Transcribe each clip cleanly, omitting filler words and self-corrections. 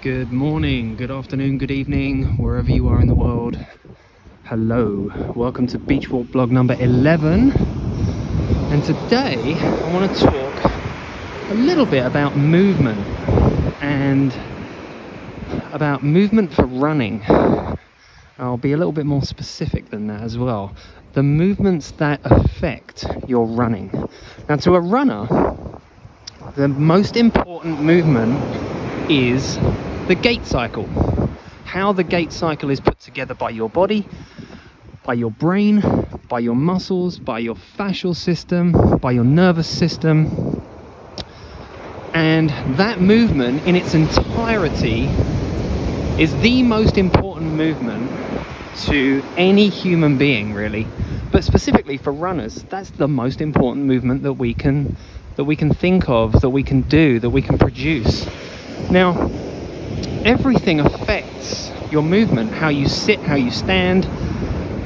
Good morning, good afternoon, good evening, wherever you are in the world. Hello, welcome to Beach Walk blog number 11. And today I want to talk a little bit about movement and about movement for running. I'll be a little bit more specific than that as well. The movements that affect your running. Now, to a runner, the most important movement is the gait cycle. How the gait cycle is put together by your body, by your brain, by your muscles, by your fascial system, by your nervous system. And that movement in its entirety is the most important movement to any human being, really. But specifically for runners, that's the most important movement that we can think of, that we can do, that we can produce. Now, everything affects your movement, how you sit, how you stand,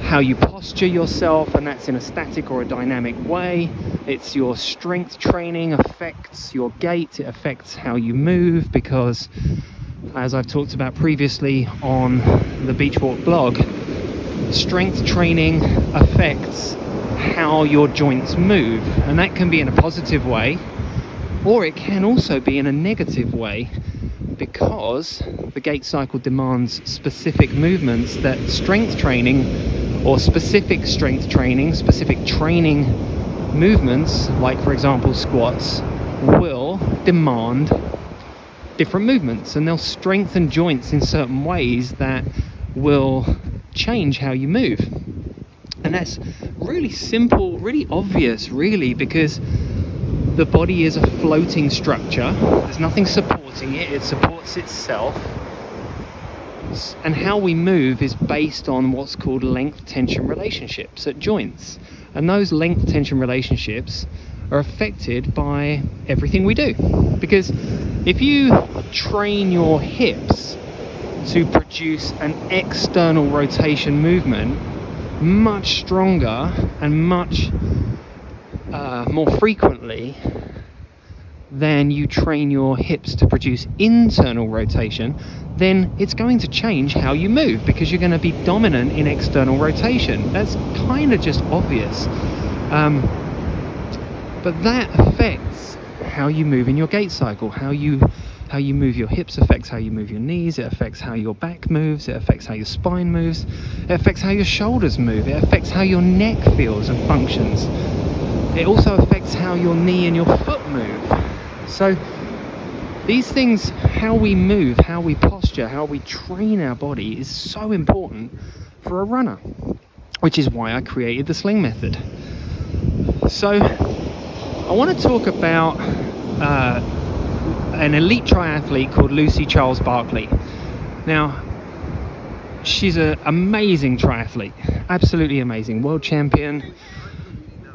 how you posture yourself, and that's in a static or a dynamic way. It's your strength training affects your gait, it affects how you move, because as I've talked about previously on the Beach Walk blog, strength training affects how your joints move, and that can be in a positive way, or it can also be in a negative way, because the gait cycle demands specific movements that strength training or specific strength training, specific training movements, like for example squats, will demand different movements, and they'll strengthen joints in certain ways that will change how you move. And that's really simple, really obvious, really, because the body is a floating structure. There's nothing supporting it, it supports itself. And how we move is based on what's called length-tension relationships at joints. And those length-tension relationships are affected by everything we do. Because if you train your hips to produce an external rotation movement much stronger and much more frequently than you train your hips to produce internal rotation, then it's going to change how you move, because you're going to be dominant in external rotation. That's kind of just obvious. But that affects how you move in your gait cycle. How you move your hips affects how you move your knees, it affects how your back moves, it affects how your spine moves, it affects how your shoulders move, it affects how your neck feels and functions. It also affects how your knee and your foot move. So these things, how we move, how we posture, how we train our body, is so important for a runner, which is why I created the Sling Method. So I want to talk about an elite triathlete called Lucy Charles Barkley. Now, she's an amazing triathlete, absolutely amazing, world champion.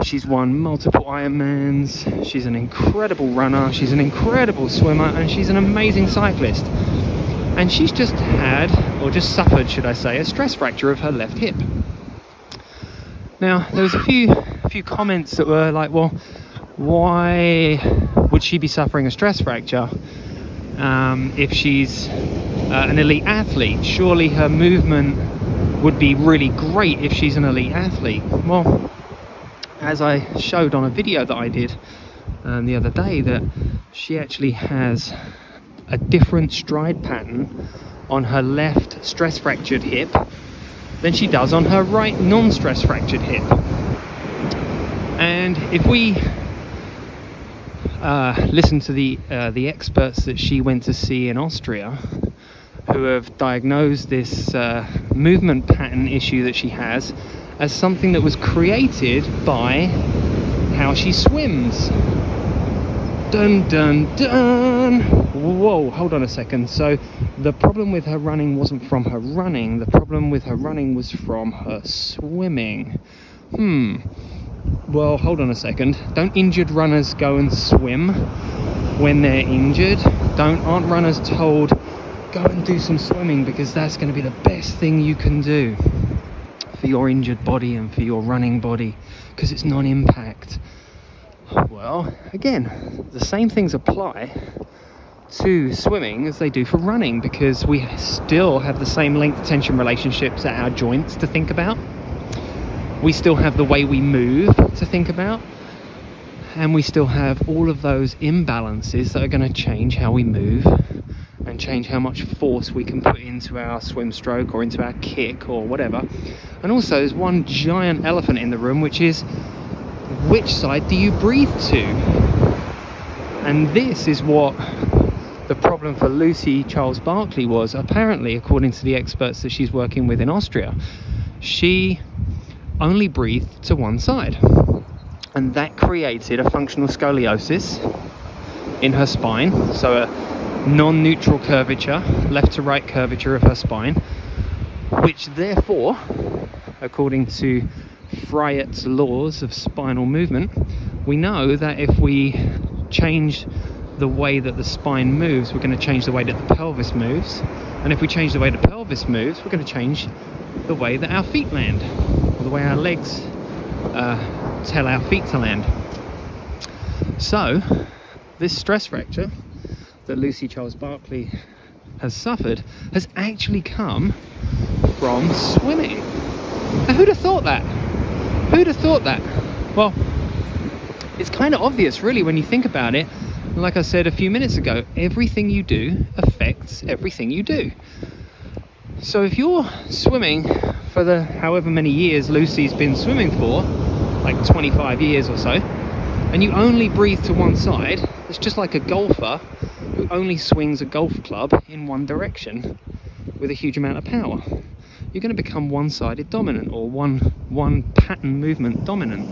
She's won multiple Ironmans, she's an incredible runner, she's an incredible swimmer, and she's an amazing cyclist. And she's just had, or just suffered, should I say, a stress fracture of her left hip. Now, there was a few comments that were like, well, why would she be suffering a stress fracture if she's an elite athlete? Surely her movement would be really great if she's an elite athlete. Well, as I showed on a video that I did the other day, that she actually has a different stride pattern on her left stress fractured hip than she does on her right non-stress fractured hip. And if we listen to the experts that she went to see in Austria, who have diagnosed this movement pattern issue that she has as something that was created by how she swims. Dun dun dun! Whoa, hold on a second. So the problem with her running wasn't from her running, the problem with her running was from her swimming. Well, hold on a second. Don't injured runners go and swim when they're injured? Aren't runners told, go and do some swimming because that's going to be the best thing you can do for your injured body and for your running body, because it's non-impact? Well, again, the same things apply to swimming as they do for running, because we still have the same length tension relationships at our joints to think about. We still have the way we move to think about, and we still have all of those imbalances that are going to change how we move and change how much force we can put into our swim stroke or into our kick or whatever. And also there's one giant elephant in the room, which is, which side do you breathe to? And this is what the problem for Lucy Charles Barkley was, apparently, according to the experts that she's working with in Austria. She only breathed to one side, and that created a functional scoliosis in her spine, so a non-neutral curvature, left to right curvature of her spine, which therefore, according to Fryet's laws of spinal movement, we know that if we change the way that the spine moves, we're going to change the way that the pelvis moves, and if we change the way the pelvis moves, we're going to change the way that our feet land, or the way our legs tell our feet to land. So this stress fracture that Lucy Charles Barkley has suffered has actually come from swimming. Now, who'd have thought that? Who'd have thought that? Well, it's kind of obvious really when you think about it. Like I said a few minutes ago, everything you do affects everything you do. So if you're swimming for the however many years Lucy's been swimming for, like 25 years or so, and you only breathe to one side, it's just like a golfer who only swings a golf club in one direction with a huge amount of power. You're going to become one-sided dominant, or one pattern movement dominant.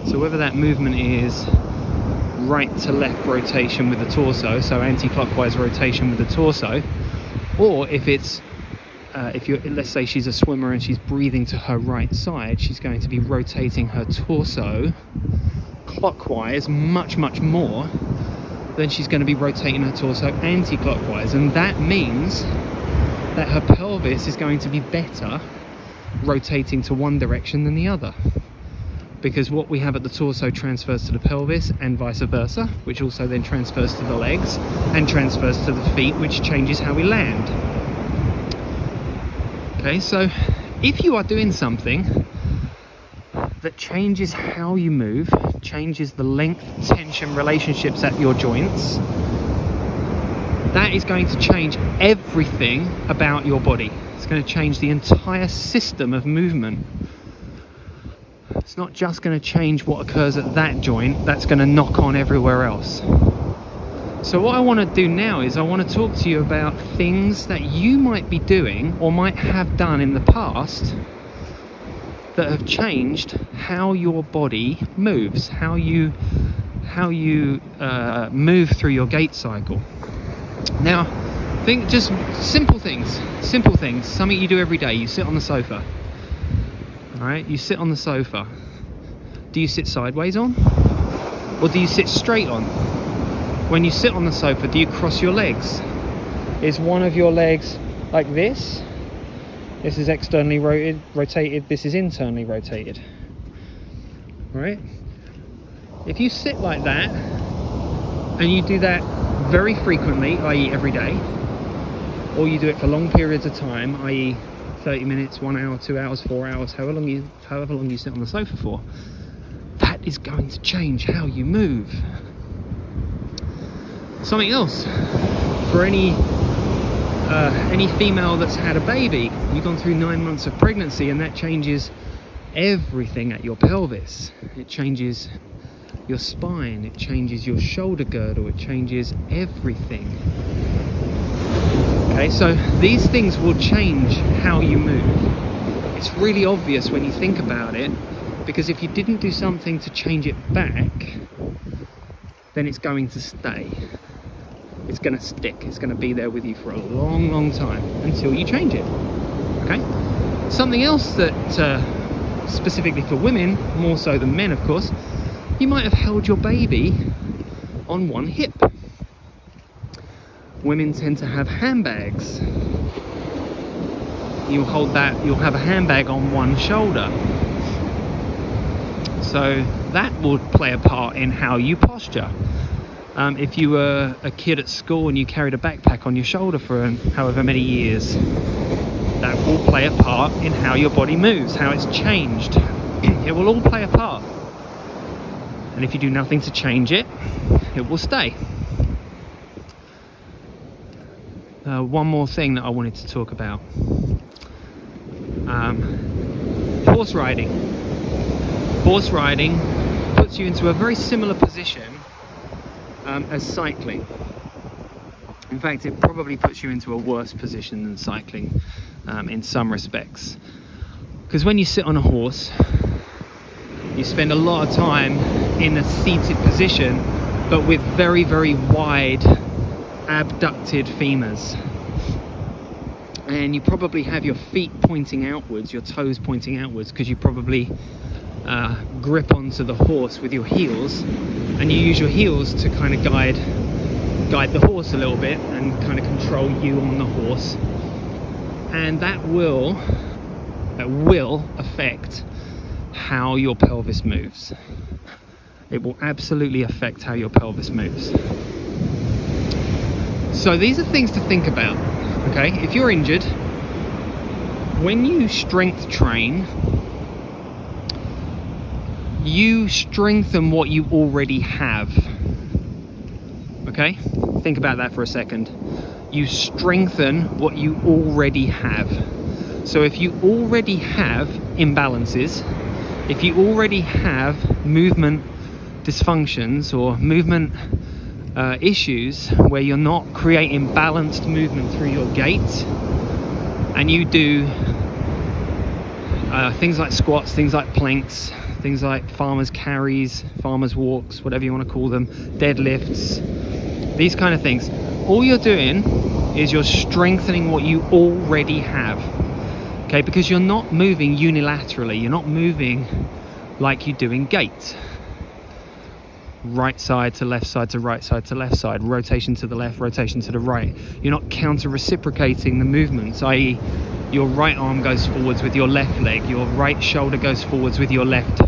So whether that movement is right to left rotation with the torso, so anti-clockwise rotation with the torso, or if it's let's say she's a swimmer and she's breathing to her right side, she's going to be rotating her torso clockwise much more than she's going to be rotating her torso anti-clockwise, and that means that her pelvis is going to be better rotating to one direction than the other, because what we have at the torso transfers to the pelvis and vice versa, which also then transfers to the legs and transfers to the feet, which changes how we land. Okay, so if you are doing something that changes how you move, changes the length tension relationships at your joints, that is going to change everything about your body. It's going to change the entire system of movement. It's not just going to change what occurs at that joint, that's going to knock on everywhere else. So what I want to do now is I want to talk to you about things that you might be doing or might have done in the past that have changed how your body moves, how you move through your gait cycle. Now, think just simple things, something you do every day. You sit on the sofa. All right, you sit on the sofa. Do you sit sideways on, or do you sit straight on? When you sit on the sofa, do you cross your legs? Is one of your legs like this? This is externally rotated, this is internally rotated. All right? If you sit like that, and you do that very frequently, i.e. every day, or you do it for long periods of time, i.e. 30 minutes, 1 hour, 2 hours, 4 hours, however long you sit on the sofa for, that is going to change how you move. Something else, for any female that's had a baby, you've gone through 9 months of pregnancy, and that changes everything at your pelvis. It changes your spine, it changes your shoulder girdle, it changes everything. Okay, so these things will change how you move. It's really obvious when you think about it, because if you didn't do something to change it back, then it's going to stay. It's going to stick. It's going to be there with you for a long time until you change it. Okay? Something else that specifically for women, more so than men of course, you might have held your baby on one hip. Women tend to have handbags. You'll have a handbag on one shoulder. So that will play a part in how you posture. if you were a kid at school and you carried a backpack on your shoulder for however many years, that will play a part in how your body moves, how it's changed. It will all play a part. And if you do nothing to change it, it will stay. One more thing that I wanted to talk about. Horse riding. Horse riding puts you into a very similar position as cycling. In fact, it probably puts you into a worse position than cycling in some respects. Because when you sit on a horse, you spend a lot of time in a seated position, but with very, very wide abducted femurs. And you probably have your feet pointing outwards, your toes pointing outwards, because you probably grip onto the horse with your heels, and you use your heels to kind of guide the horse a little bit and kind of control you on the horse. And that will affect how your pelvis moves. It will absolutely affect how your pelvis moves. So these are things to think about, okay? If you're injured, when you strength train, you strengthen what you already have, okay? Think about that for a second. You strengthen what you already have. So if you already have imbalances, if you already have movement dysfunctions or movement issues where you're not creating balanced movement through your gait, and you do things like squats, things like planks, things like farmers carries, farmers walks, whatever you want to call them, deadlifts, these kind of things, all you're doing is you're strengthening what you already have, okay? Because you're not moving unilaterally, you're not moving like you do in gait. Right side to left side to right side to left side, rotation to the left, rotation to the right. You're not counter reciprocating the movements, i.e. your right arm goes forwards with your left leg, your right shoulder goes forwards with your left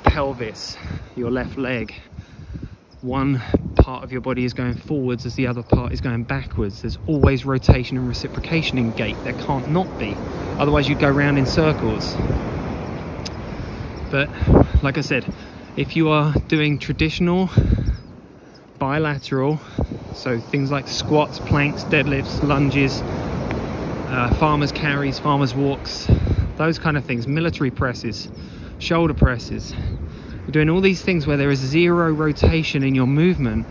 pelvis, your left leg. One part of your body is going forwards as the other part is going backwards. There's always rotation and reciprocation in gait. There can't not be, otherwise you'd go round in circles. But like I said, if you are doing traditional bilateral, so things like squats, planks, deadlifts, lunges, farmers carries, farmers walks, those kind of things, military presses, shoulder presses, you're doing all these things where there is zero rotation in your movement,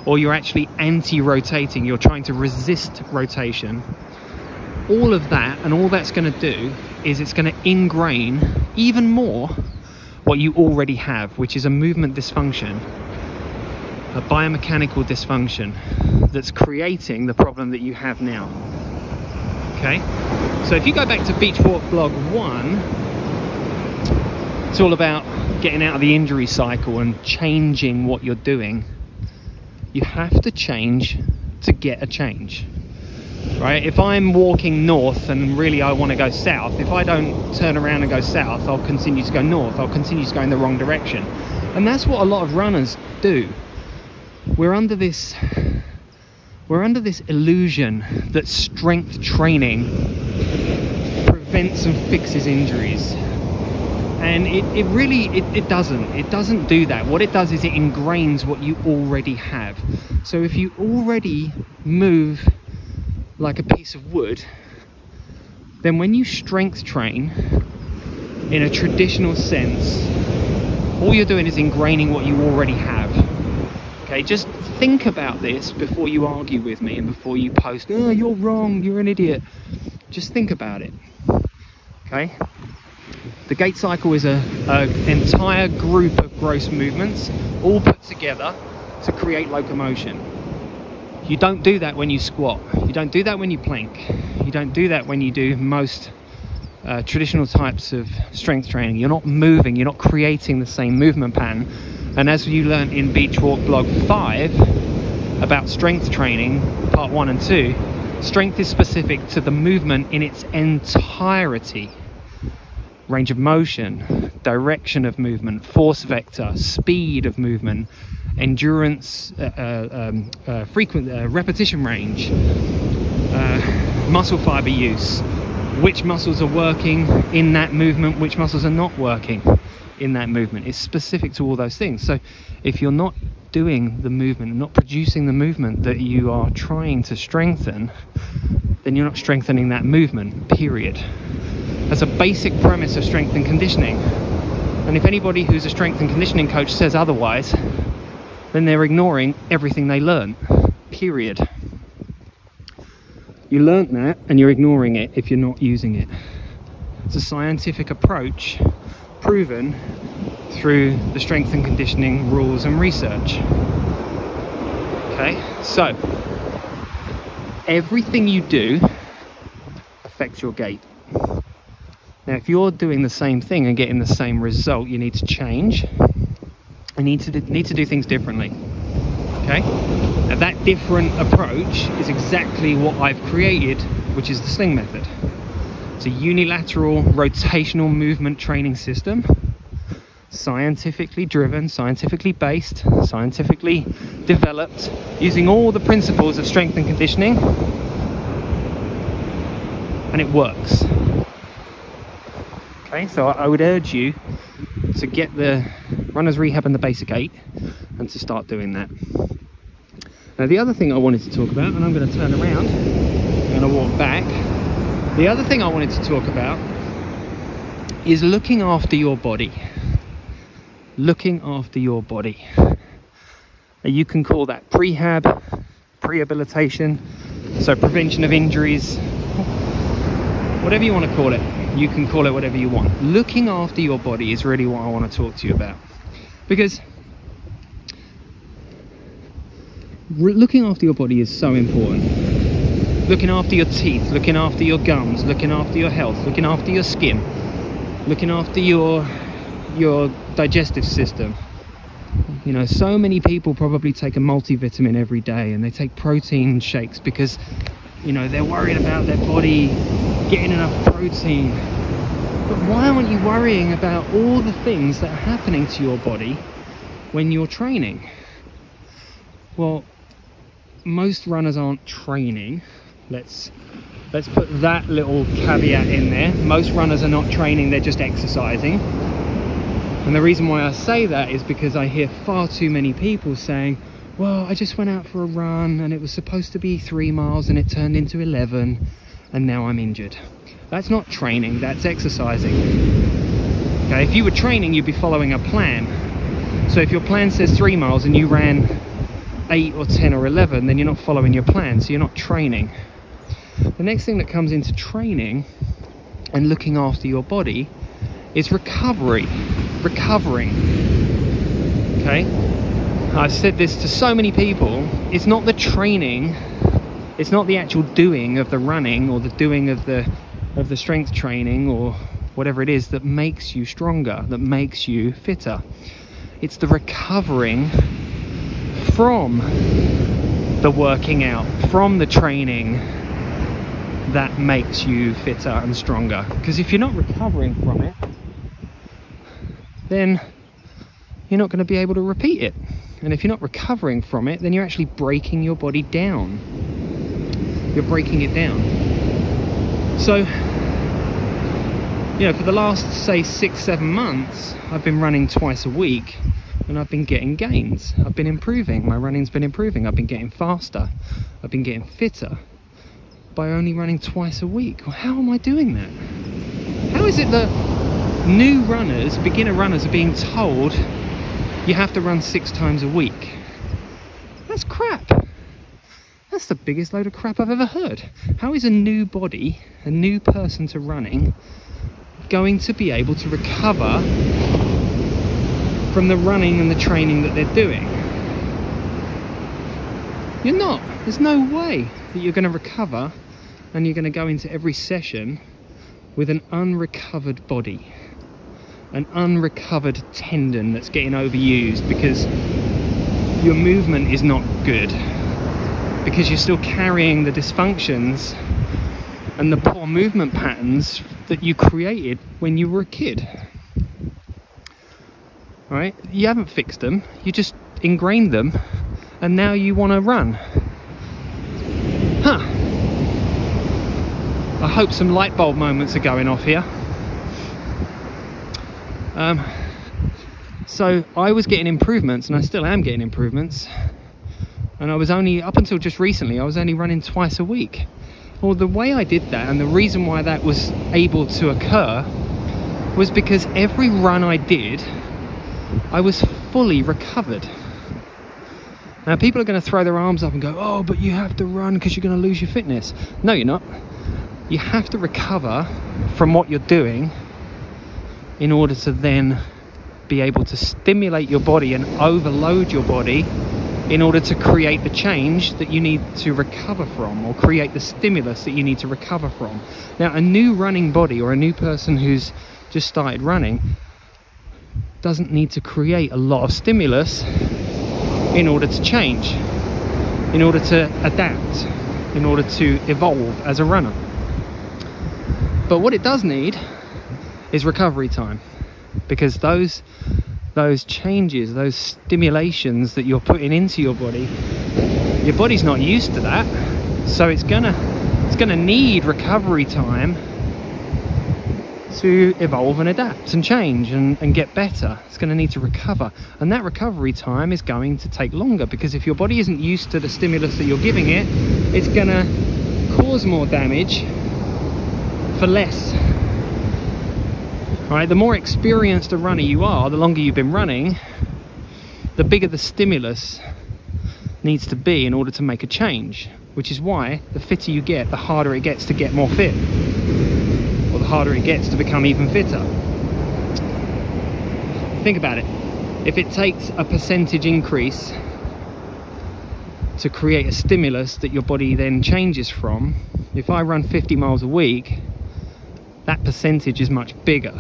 or you're actually anti-rotating, you're trying to resist rotation. All of that, and all that's going to do is it's going to ingrain even more what you already have, which is a movement dysfunction, a biomechanical dysfunction that's creating the problem that you have now. Okay, so if you go back to Beach Walk Blog 1, it's all about getting out of the injury cycle and changing what you're doing. You have to change to get a change, right? If I'm walking north and really I want to go south, if I don't turn around and go south, I'll continue to go north, I'll continue to go in the wrong direction. And that's what a lot of runners do. We're under this illusion that strength training prevents and fixes injuries. And it doesn't do that. What it does is it ingrains what you already have. So if you already move like a piece of wood, then when you strength train in a traditional sense, all you're doing is ingraining what you already have. Okay, just think about this before you argue with me and before you post, oh, you're wrong, you're an idiot. Just think about it. Okay, the gait cycle is an entire group of gross movements all put together to create locomotion. You don't do that when you squat, you don't do that when you plank, you don't do that when you do most traditional types of strength training. You're not moving, you're not creating the same movement pattern. And as you learned in Beach Walk Blog 5 about strength training, part 1 and 2, strength is specific to the movement in its entirety. range of motion, direction of movement, force vector, speed of movement, endurance, repetition range, muscle fiber use, which muscles are working in that movement, which muscles are not working in that movement. It's specific to all those things. So if you're not doing the movement, not producing the movement that you are trying to strengthen, then you're not strengthening that movement, period. That's a basic premise of strength and conditioning. And if anybody who's a strength and conditioning coach says otherwise, then they're ignoring everything they learn, period. You learnt that and you're ignoring it if you're not using it. It's a scientific approach proven through the strength and conditioning rules and research. Okay, so everything you do affects your gait. Now, if you're doing the same thing and getting the same result, you need to change. You need to do things differently. Okay? Now, that different approach is exactly what I've created, which is the Sling Method. It's a unilateral rotational movement training system, scientifically driven, scientifically based, scientifically developed, using all the principles of strength and conditioning, and it works. Okay, so I would urge you to get the runner's rehab and the basic 8 and to start doing that. Now, the other thing I wanted to talk about, and I'm going to turn around, I'm going to walk back. The other thing I wanted to talk about is looking after your body. Looking after your body. Now, you can call that prehab, rehabilitation, so prevention of injuries, whatever you want to call it. You can call it whatever you want. Looking after your body is really what I want to talk to you about, because looking after your body is so important. Looking after your teeth, looking after your gums, looking after your health, looking after your skin, looking after your digestive system. You know, so many people probably take a multivitamin every day, and they take protein shakes because, you know, they're worried about their body getting enough protein. But why aren't you worrying about all the things that are happening to your body when you're training? Well, most runners aren't training. Let's put that little caveat in there. Most runners are not training, they're just exercising. And the reason why I say that is because I hear far too many people saying, well, I just went out for a run and it was supposed to be 3 miles and it turned into 11 and now I'm injured. That's not training, that's exercising. Okay, if you were training, you'd be following a plan. So if your plan says 3 miles and you ran 8 or 10 or 11, then you're not following your plan, so you're not training. The next thing that comes into training and looking after your body is recovering. Okay? I've said this to so many people. It's not the training, it's not the actual doing of the running or the doing of the strength training or whatever it is that makes you stronger, that makes you fitter. It's the recovering from the working out, from the training, that makes you fitter and stronger. Because if you're not recovering from it, then you're not going to be able to repeat it. And if you're not recovering from it, then you're actually breaking your body down. You're breaking it down. So, you know, for the last, say, 6-7 months, I've been running twice a week and I've been getting gains. I've been improving. My running's been improving. I've been getting faster. I've been getting fitter by only running twice a week. Well, how am I doing that? How is it that new runners, beginner runners, are being told you have to run 6 times a week? That's crap. That's the biggest load of crap I've ever heard. How is a new body, a new person to running, going to be able to recover from the running and the training that they're doing? You're not. There's no way that you're going to recover and you're going to go into every session with an unrecovered body, an unrecovered tendon that's getting overused because your movement is not good, because you're still carrying the dysfunctions and the poor movement patterns that you created when you were a kid. Right? You haven't fixed them, you just ingrained them, and now you want to run. I hope some light bulb moments are going off here. So I was getting improvements, and I still am getting improvements, and I was only, up until just recently, I was only running twice a week. Well, the way I did that, and the reason why that was able to occur, was because every run I did, I was fully recovered. Now people are going to throw their arms up and go, oh, but you have to run because you're going to lose your fitness. No, you're not. You have to recover from what you're doing in order to then be able to stimulate your body and overload your body in order to create the change that you need to recover from, or create the stimulus that you need to recover from. Now, a new running body, or a new person who's just started running, doesn't need to create a lot of stimulus in order to change, in order to adapt, in order to evolve as a runner. But what it does need is recovery time, because those changes, those stimulations that you're putting into your body's not used to that, so it's gonna need recovery time to evolve and adapt and change and get better. It's going to need to recover, and that recovery time is going to take longer, because if your body isn't used to the stimulus that you're giving it, it's going to cause more damage for less. Right? The more experienced a runner you are, the longer you've been running, the bigger the stimulus needs to be in order to make a change, which is why the fitter you get, the harder it gets to get more fit, or the harder it gets to become even fitter. Think about it. If it takes a percentage increase to create a stimulus that your body then changes from, if I run 50 miles a week, that percentage is much bigger.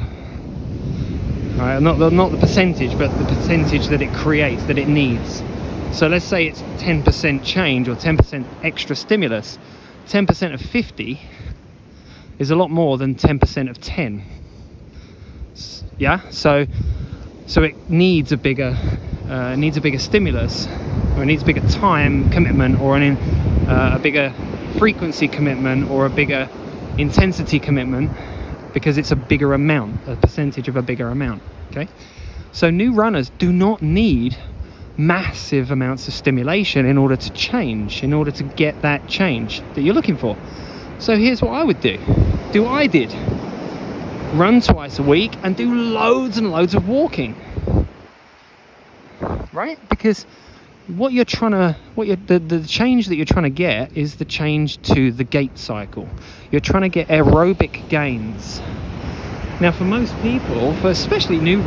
Right? Not the percentage, but the percentage that it creates, that it needs. So let's say it's 10% change, or 10% extra stimulus. 10% of 50 is a lot more than 10% of 10. Yeah, so it needs a bigger stimulus, or it needs a bigger time commitment, or a bigger frequency commitment, or a bigger intensity commitment, because it's a bigger amount, a percentage of a bigger amount. Okay, so new runners do not need massive amounts of stimulation in order to change, in order to get that change that you're looking for. So here's what I would do. I did run twice a week and do loads and loads of walking. Right? Because the change that you're trying to get is the change to the gait cycle. You're trying to get aerobic gains. Now, for most people, especially for new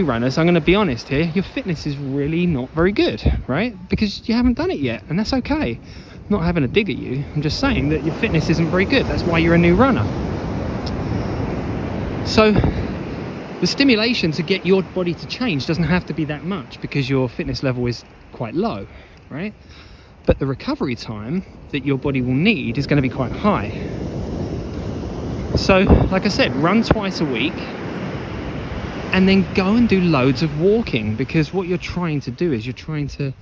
runners, I'm going to be honest here, your fitness is really not very good, right? Because you haven't done it yet, and that's okay. I'm not having a dig at you. I'm just saying that your fitness isn't very good. That's why you're a new runner. So the stimulation to get your body to change doesn't have to be that much, because your fitness level is quite low, right? But the recovery time that your body will need is going to be quite high. So, like I said, run twice a week, and then go and do loads of walking, because what you're trying to do is you're trying to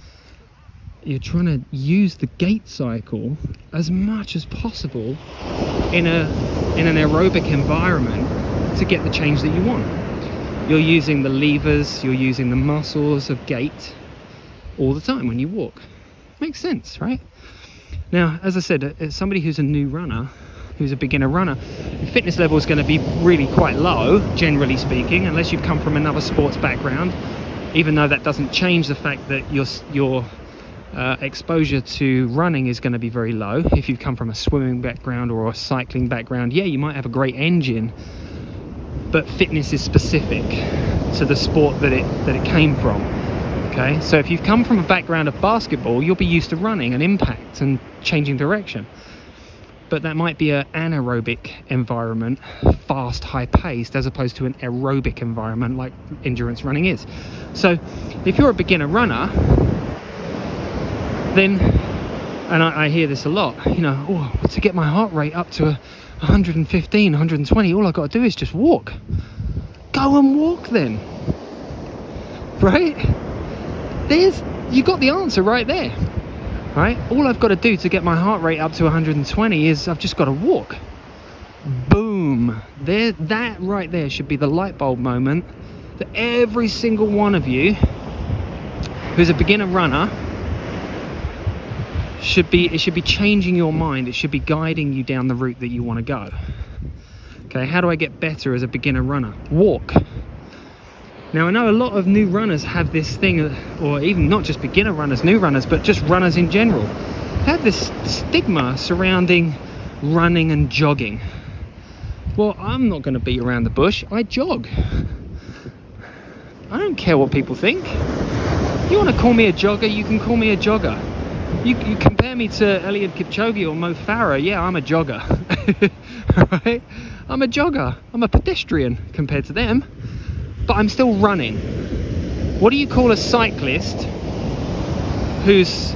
use the gait cycle as much as possible in an aerobic environment to get the change that you want. You're using the levers, you're using the muscles of gait all the time when you walk. Makes sense, right? Now, as I said, as somebody who's a new runner, who's a beginner runner, your fitness level is going to be really quite low, generally speaking, unless you've come from another sports background, even though that doesn't change the fact that your exposure to running is going to be very low. If you've come from a swimming background or a cycling background, yeah, you might have a great engine, but fitness is specific to the sport that it came from. Okay, so if you've come from a background of basketball, you'll be used to running and impact and changing direction. But that might be an anaerobic environment, fast, high-paced, as opposed to an aerobic environment like endurance running is. So if you're a beginner runner, then And I hear this a lot, you know, oh, to get my heart rate up to 115, 120, all I've got to do is just walk. Go and walk then, right? You got the answer right there, right? All I've got to do to get my heart rate up to 120 is I've just got to walk. Boom. There, that right there should be the light bulb moment that every single one of you who's a beginner runner it should be changing your mind. It should be guiding you down the route that you want to go. Okay, how do I get better as a beginner runner? Walk. Now I know a lot of new runners have this thing, or even not just beginner runners, new runners, but just runners in general, have this stigma surrounding running and jogging. Well, I'm not going to beat around the bush. I jog. I don't care what people think. You want to call me a jogger, you can call me a jogger. You compare me to Eliud Kipchoge or Mo Farah, yeah, I'm a jogger. Right? I'm a jogger. I'm a pedestrian compared to them, but I'm still running. What do you call a cyclist who's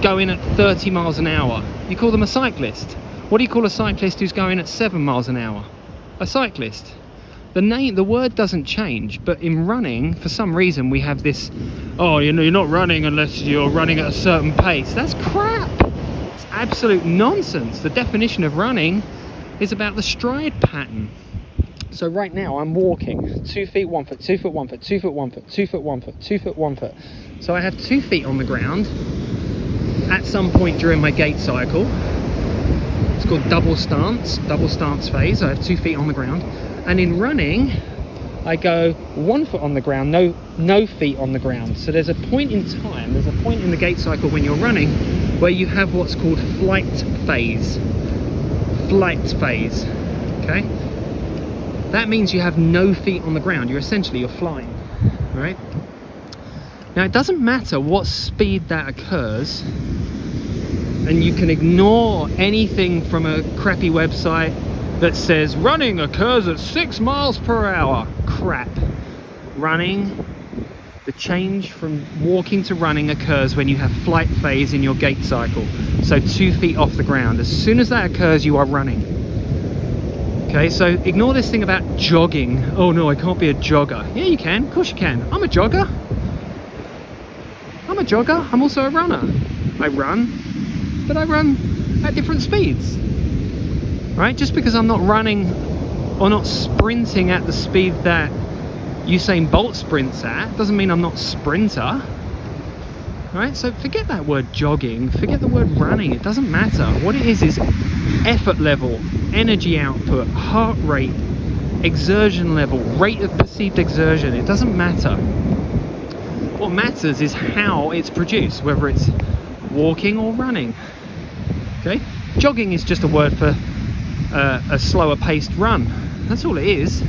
going at 30 miles an hour? You call them a cyclist. What do you call a cyclist who's going at 7 miles an hour? A cyclist. The word doesn't change, but in running, for some reason, we have this, oh, you know, you're not running unless you're running at a certain pace. That's crap. It's absolute nonsense. The definition of running is about the stride pattern. So right now I'm walking 2 feet, 1 foot, 2 foot, 1 foot, 2 foot, 1 foot, 2 foot, 1 foot, 2 foot, 1 foot. So I have 2 feet on the ground at some point during my gait cycle. It's called double stance phase. I have 2 feet on the ground. And in running, I go 1 foot on the ground, no feet on the ground. So there's a point in time, there's a point in the gait cycle when you're running where you have what's called flight phase. Flight phase, okay? That means you have no feet on the ground. You're flying, right? Now, it doesn't matter what speed that occurs, and you can ignore anything from a crappy website that says running occurs at 6 miles per hour. Crap. Running, the change from walking to running occurs when you have flight phase in your gait cycle. So 2 feet off the ground. As soon as that occurs, you are running. Okay, so ignore this thing about jogging. Oh no, I can't be a jogger. Yeah, you can. Of course you can. I'm a jogger. I'm a jogger. I'm also a runner. I run, but I run at different speeds. Right? Just because I'm not running or not sprinting at the speed that Usain Bolt sprints at doesn't mean I'm not a sprinter. Right? So forget that word jogging, forget the word running, it doesn't matter. What it is effort level, energy output, heart rate, exertion level, rate of perceived exertion. It doesn't matter. What matters is how it's produced, whether it's walking or running. Okay? Jogging is just a word for a slower paced run. That's all it is.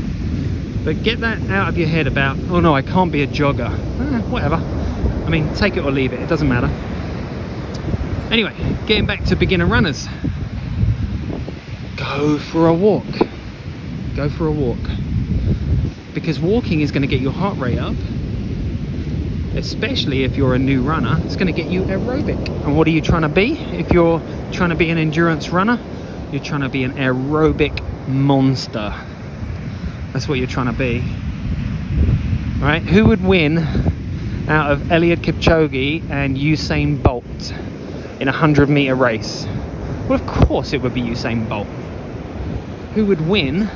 But get that out of your head about, oh no, I can't be a jogger. Whatever. I mean, take it or leave it. It doesn't matter. Anyway, getting back to beginner runners. Go for a walk. Go for a walk. Because walking is going to get your heart rate up. Especially if you're a new runner, it's going to get you aerobic. And what are you trying to be? If you're trying to be an endurance runner, you're trying to be an aerobic monster. That's what you're trying to be. Right? Who would win out of Eliud Kipchoge and Usain Bolt in a 100-meter race? Well, of course it would be Usain Bolt. Who would win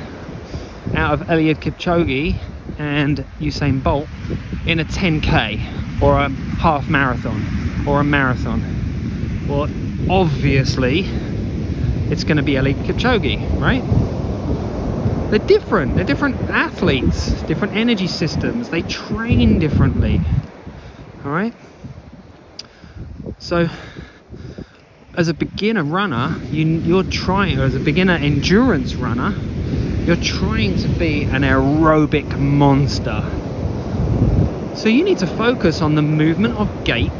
out of Eliud Kipchoge and Usain Bolt in a 10k or a half marathon or a marathon? Well, obviously it's going to be Eliud Kipchoge, right? They're different athletes, different energy systems, they train differently. All right, so as a beginner runner, you're trying, or as a beginner endurance runner, you're trying to be an aerobic monster. So you need to focus on the movement of gait.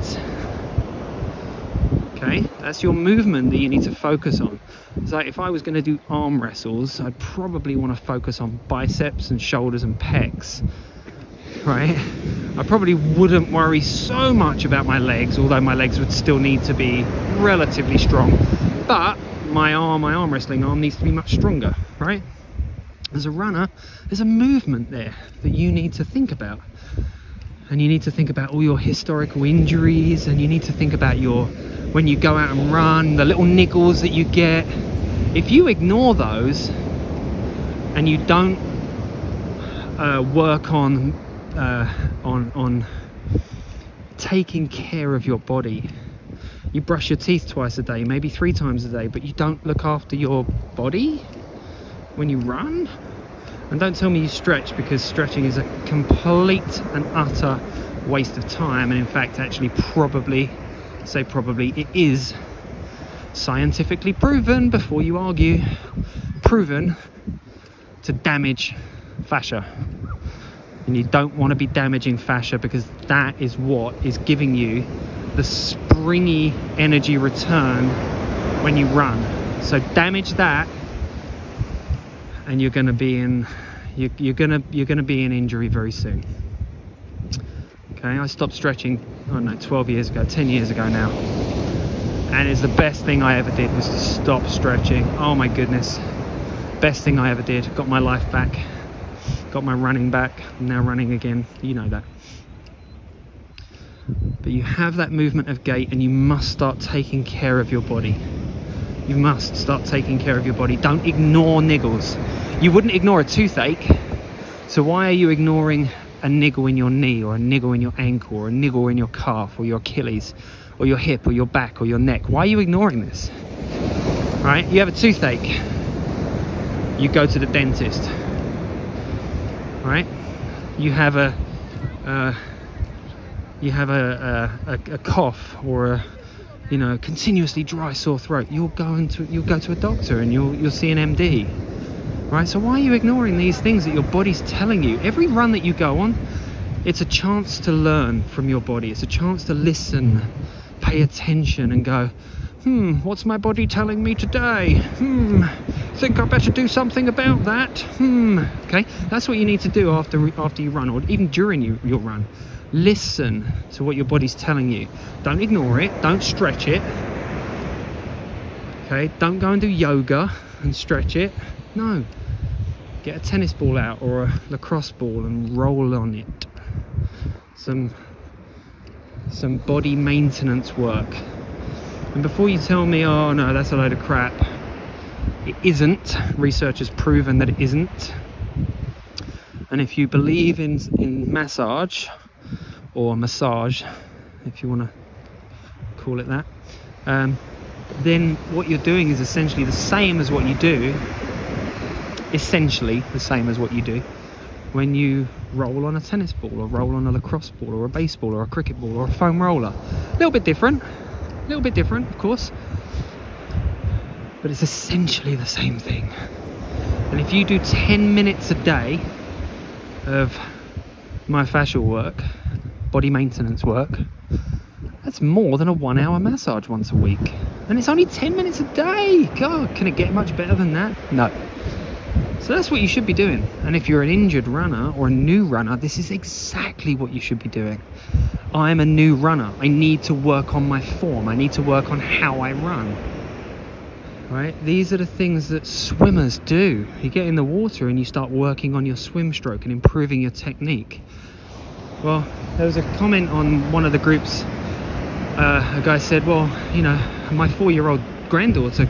Okay, that's your movement that you need to focus on. So if I was going to do arm wrestles, I'd probably want to focus on biceps and shoulders and pecs. right? I probably wouldn't worry so much about my legs, although my legs would still need to be relatively strong. But my arm wrestling arm needs to be much stronger, right? As a runner, there's a movement there that you need to think about. And you need to think about all your historical injuries, and you need to think about when you go out and run, the little niggles that you get. If you ignore those and you don't work on taking care of your body, you brush your teeth twice a day, maybe 3 times a day, but you don't look after your body when you run. And don't tell me you stretch, because stretching is a complete and utter waste of time. And in fact, actually probably it is scientifically proven, before you argue, proven to damage fascia. And you don't want to be damaging fascia, because that is what is giving you the springy energy return when you run. So damage that, and you're going to be in injury very soon. Okay, I stopped stretching, I don't know, 12 years ago, 10 years ago now, and it's the best thing I ever did, was to stop stretching. Oh my goodness, best thing I ever did. Got my life back, got my running back. I'm now running again, you know that. But you have that movement of gait, and you must start taking care of your body. You must start taking care of your body. Don't ignore niggles. You wouldn't ignore a toothache, so why are you ignoring a niggle in your knee, or a niggle in your ankle, or a niggle in your calf, or your Achilles, or your hip, or your back, or your neck? Why are you ignoring this? Right? You have a toothache, you go to the dentist. Right? You have a cough, or a continuously dry sore throat. You'll go to a doctor, and you'll see an MD. Right? So why are you ignoring these things that your body's telling you? Every run that you go on, it's a chance to learn from your body. It's a chance to listen, pay attention, and go, what's my body telling me today? Think I better do something about that? Okay, that's what you need to do after you run, or even during your run. Listen to what your body's telling you. Don't ignore it. Don't stretch it. Okay, don't go and do yoga and stretch it. No, get a tennis ball out, or a lacrosse ball, and roll on it. Some body maintenance work. And before you tell me, oh no, that's a load of crap, it isn't. Research has proven that it isn't. And if you believe in massage, or massage, if you want to call it that, then what you're doing is essentially the same as what you do when you roll on a tennis ball, or roll on a lacrosse ball, or a baseball, or a cricket ball, or a foam roller. A little bit different, of course, but it's essentially the same thing. And if you do 10 minutes a day of myofascial work, body maintenance work, that's more than a 1-hour massage once a week. And it's only 10 minutes a day. God, can it get much better than that? No. So that's what you should be doing. And if you're an injured runner, or a new runner, this is exactly what you should be doing. I'm a new runner. I need to work on my form. I need to work on how I run. Right? These are the things that swimmers do. You get in the water and you start working on your swim stroke and improving your technique. Well, there was a comment on one of the groups. A guy said, well, my 4-year-old granddaughter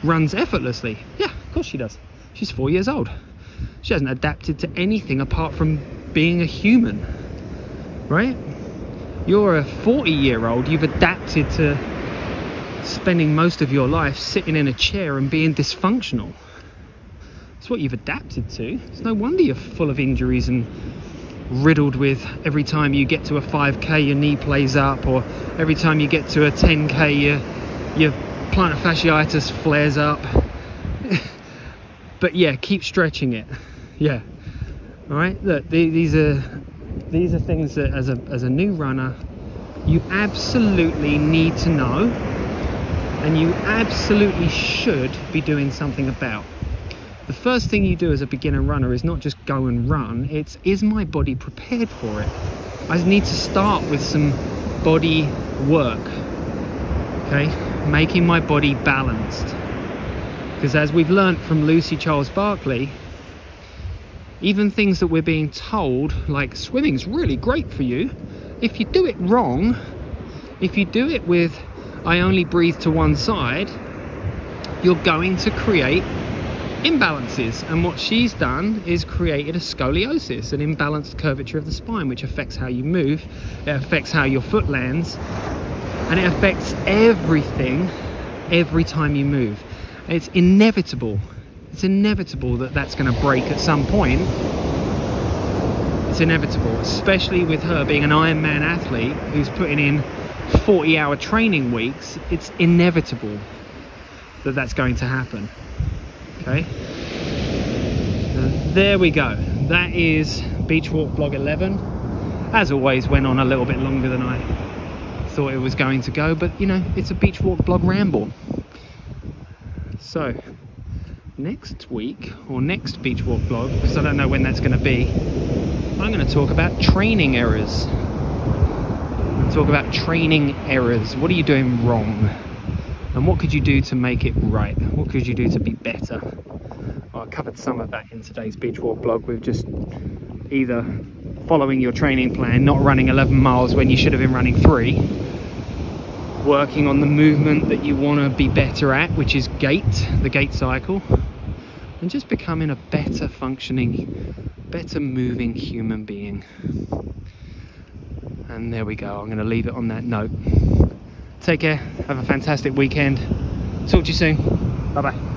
runs effortlessly. Yeah, of course she does. She's 4 years old. She hasn't adapted to anything apart from being a human, right? You're a 40-year-old. You've adapted to spending most of your life sitting in a chair and being dysfunctional. It's what you've adapted to. It's no wonder you're full of injuries and riddled with, every time you get to a 5k your knee plays up, or every time you get to a 10k your plantar fasciitis flares up. But yeah, keep stretching it. Yeah. All right. Look, these are things that as a new runner you absolutely need to know, and you absolutely should be doing something about. the first thing you do as a beginner runner is not just go and run, it's, is my body prepared for it? I need to start with some body work, okay? Making my body balanced. Because as we've learnt from Lucy Charles Barkley, even things that we're being told, like swimming's really great for you, if you do it wrong, if you do it with, I only breathe to one side, you're going to create imbalances. And what she's done is created a scoliosis, an imbalanced curvature of the spine, which affects how you move, it affects how your foot lands, and it affects everything every time you move. It's inevitable. It's inevitable that that's going to break at some point. It's inevitable, especially with her being an Ironman athlete who's putting in 40-hour training weeks. It's inevitable that that's going to happen. Okay, there we go. That is Beach Walk Vlog 11. As always, went on a little bit longer than I thought it was going to go, but you know, it's a Beach Walk Vlog ramble. So next week, or next Beach Walk Vlog, because I don't know when that's going to be, I'm going to talk about training errors. Talk about training errors. What are you doing wrong? And what could you do to make it right? What could you do to be better? Well, I covered some of that in today's Beach Walk blog with just either following your training plan, not running 11 miles when you should have been running 3, working on the movement that you want to be better at, which is gait, the gait cycle, and just becoming a better functioning, better moving human being. And there we go. I'm going to leave it on that note. Take care. Have a fantastic weekend. Talk to you soon. Bye bye.